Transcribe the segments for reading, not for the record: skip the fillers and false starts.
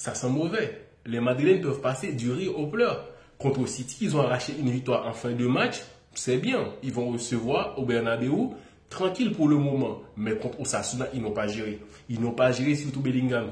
ça sent mauvais. Les Madrilènes peuvent passer du rire aux pleurs. Contre City, ils ont arraché une victoire en fin de match. C'est bien. Ils vont recevoir au Bernabeu. Tranquille pour le moment. Mais contre Osasuna, ils n'ont pas géré. Ils n'ont pas géré, surtout Bellingham.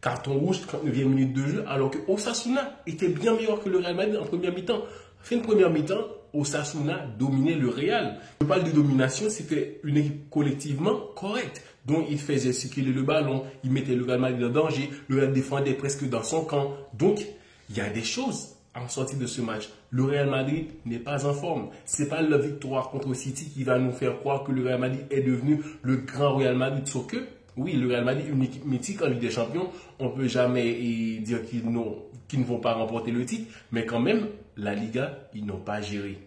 Carton rouge, 39e minute de jeu, alors que Osasuna était bien meilleur que le Real Madrid en première mi-temps. Fin de première mi-temps, Osasuna dominait le Real. Je parle de domination, c'était une équipe collectivement correcte. Donc, il faisait circuler le ballon, il mettait le Real Madrid en danger, le Real défendait presque dans son camp. Donc, il y a des choses en sortie de ce match. Le Real Madrid n'est pas en forme. Ce n'est pas la victoire contre City qui va nous faire croire que le Real Madrid est devenu le grand Real Madrid. Sauf que, oui, le Real Madrid est une équipe mythique en Ligue des Champions. On ne peut jamais dire qu'ils ne vont pas remporter le titre. Mais quand même, la Liga, ils n'ont pas géré.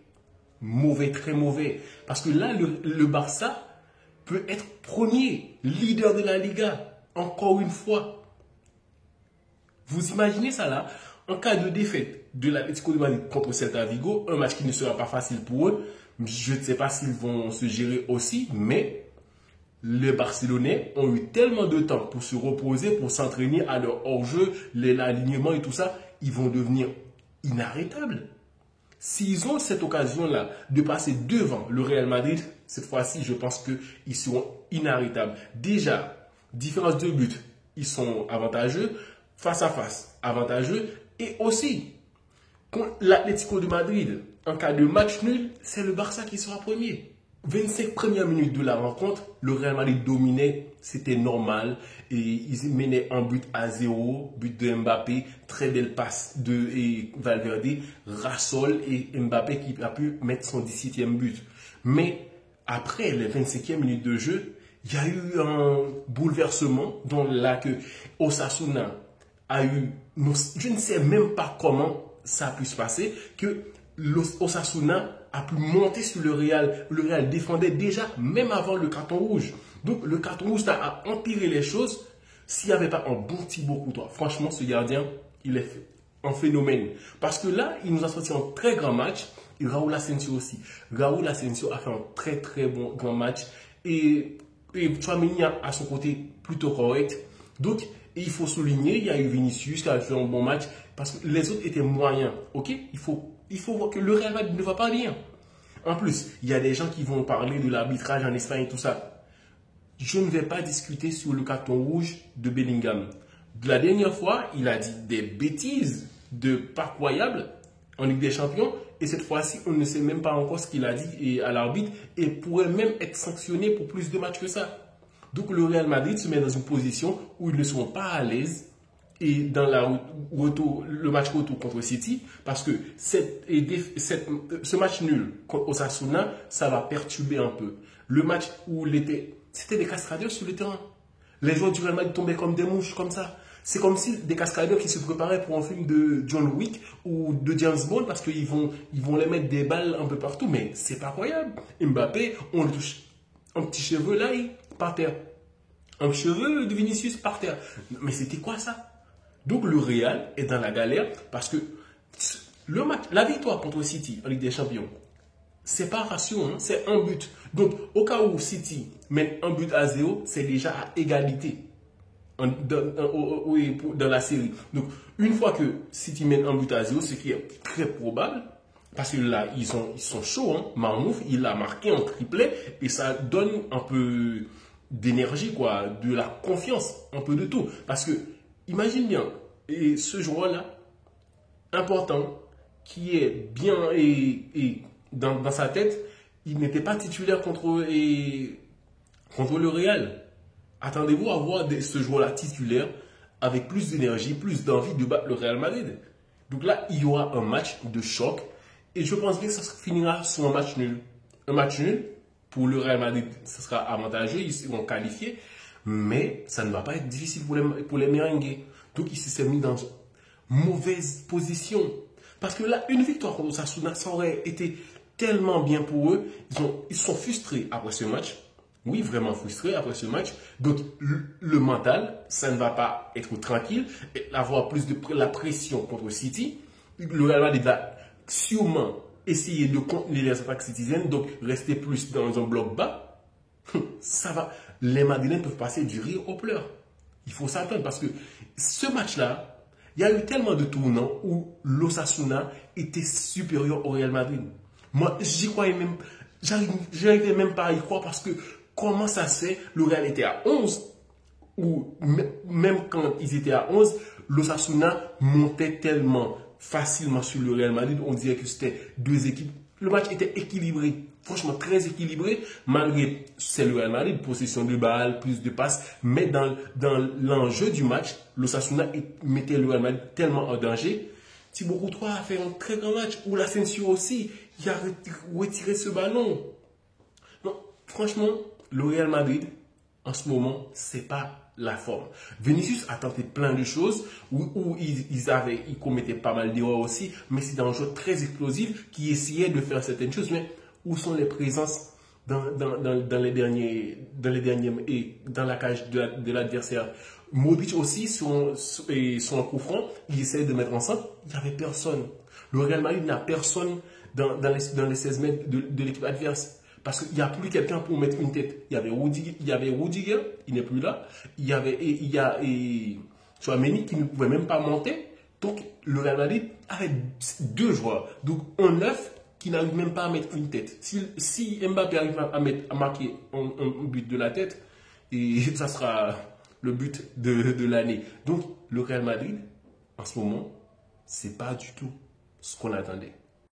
Mauvais, très mauvais. Parce que là, le Barça peut être premier, leader de la Liga. Encore une fois. Vous imaginez ça là? En cas de défaite de l'Atlético de Madrid contre Celta Vigo, un match qui ne sera pas facile pour eux. Je ne sais pas s'ils vont se gérer aussi, mais les Barcelonais ont eu tellement de temps pour se reposer, pour s'entraîner à leur hors-jeu, l'alignement et tout ça, ils vont devenir inarrêtables. S'ils ont cette occasion-là de passer devant le Real Madrid, cette fois-ci, je pense qu'ils seront inarrêtables. Déjà, différence de but, ils sont avantageux. Face à face, avantageux. Et aussi, contre l'Atlético de Madrid, en cas de match nul, c'est le Barça qui sera premier. 25 premières minutes de la rencontre, le Real Madrid dominait, c'était normal. Et ils menaient un but à 0, but de Mbappé, très belle passe de Valverde, Rassol et Mbappé qui a pu mettre son 17e but. Mais après les 25e minutes de jeu, il y a eu un bouleversement dans là que Osasuna a eu, je ne sais même pas comment ça a pu se passer, que Osasuna a pu monter sur le Real. Le Real défendait déjà, même avant le carton rouge. Donc le carton rouge a empiré les choses. S'il n'y avait pas un bon Thibaut Courtois, franchement, ce gardien, il est un phénomène. Parce que là, il nous a sorti un très grand match. Et Raúl Asensio aussi. Raúl Asensio a fait un très très bon grand match. Et Tchouaméni à son côté plutôt correct. Donc, il faut souligner, il y a eu Vinicius qui a fait un bon match parce que les autres étaient moyens. Ok, il faut voir que le Real Madrid ne va pas bien. En plus, il y a des gens qui vont parler de l'arbitrage en Espagne et tout ça. Je ne vais pas discuter sur le carton rouge de Bellingham. De la dernière fois, il a dit des bêtises de pas croyables en Ligue des Champions. Et cette fois-ci, on ne sait même pas encore ce qu'il a dit à l'arbitre et pourrait même être sanctionné pour plus de matchs que ça. Donc le Real Madrid se met dans une position où ils ne seront pas à l'aise et dans le match retour contre City parce que ce match nul contre Osasuna, ça va perturber un peu. Le match où c'était des cascadeurs sur le terrain. Les joueurs du Real Madrid tombaient comme des mouches comme ça. C'est comme si des cascadeurs qui se préparaient pour un film de John Wick ou de James Bond parce qu'ils vont les mettre des balles un peu partout. Mais c'est pas croyable. Mbappé, on le touche. Un petit cheveu là, par terre. Un cheveu de Vinicius par terre. Mais c'était quoi ça? Donc le Real est dans la galère parce que le match, la victoire contre City en Ligue des Champions, c'est pas ratio, hein, c'est un but. Donc au cas où City mène un but à 0, c'est déjà à égalité dans la série. Donc une fois que City mène un but à 0, ce qui est très probable, parce que là, ils sont chauds. Hein. Marmouf, il a marqué un triplet et ça donne un peu d'énergie, quoi, de la confiance, un peu de tout. Parce que, imagine bien, et ce joueur-là, important, qui est bien et dans sa tête, il n'était pas titulaire contre le Real. Attendez-vous à voir ce joueur-là titulaire avec plus d'énergie, plus d'envie de battre le Real Madrid. Donc là, il y aura un match de choc. Et je pense bien que ça finira sur un match nul. Un match nul, pour le Real Madrid, ça sera avantageux, ils seront qualifiés. Mais ça ne va pas être difficile pour les merengues. Donc, il s'est mis dans une mauvaise position. Parce que là, une victoire contre Osasuna, ça aurait été tellement bien pour eux. Ils sont frustrés après ce match. Oui, vraiment frustrés après ce match. Donc, le mental, ça ne va pas être tranquille. Et avoir plus de la pression contre City. Le Real Madrid va sûrement essayer de contenir les attaques citizens, donc rester plus dans un bloc bas. Ça va. Les Madrilènes peuvent passer du rire aux pleurs. Il faut s'attendre parce que ce match-là, il y a eu tellement de tournants où l'Osasuna était supérieur au Real Madrid. Moi, j'y croyais même, j'arrivais même pas à y croire parce que comment ça se fait, le Real était à 11 ou même quand ils étaient à 11, l'Osasuna montait tellement facilement sur le Real Madrid, on dirait que c'était deux équipes. Le match était équilibré, franchement très équilibré, malgré c'est le Real Madrid, possession de balle, plus de passes, mais dans l'enjeu du match, l'Osasuna mettait le Real Madrid tellement en danger. Thibaut Courtois a fait un très grand match, ou l'Asensio aussi, il a retiré ce ballon. Donc, franchement, le Real Madrid, en ce moment, c'est pas la forme. Vinicius a tenté plein de choses où ils commettaient pas mal d'erreurs aussi, mais c'est un jeu très explosif qui essayait de faire certaines choses. Mais où sont les présences dans la cage de l'adversaire? Modric aussi, son coup franc, il essayait de mettre ensemble, il n'y avait personne. Le Real Madrid n'a personne dans les 16 mètres de l'équipe adverse. Parce qu'il n'y a plus quelqu'un pour mettre une tête. Il y avait Rudiger, il n'est plus là. Il y a Tchouaméni qui ne pouvait même pas monter. Donc le Real Madrid avait deux joueurs. Donc un neuf qui n'arrive même pas à mettre une tête. Si Mbappé arrive à marquer un but de la tête, et ça sera le but de l'année. Donc le Real Madrid, en ce moment, c'est pas du tout ce qu'on attendait.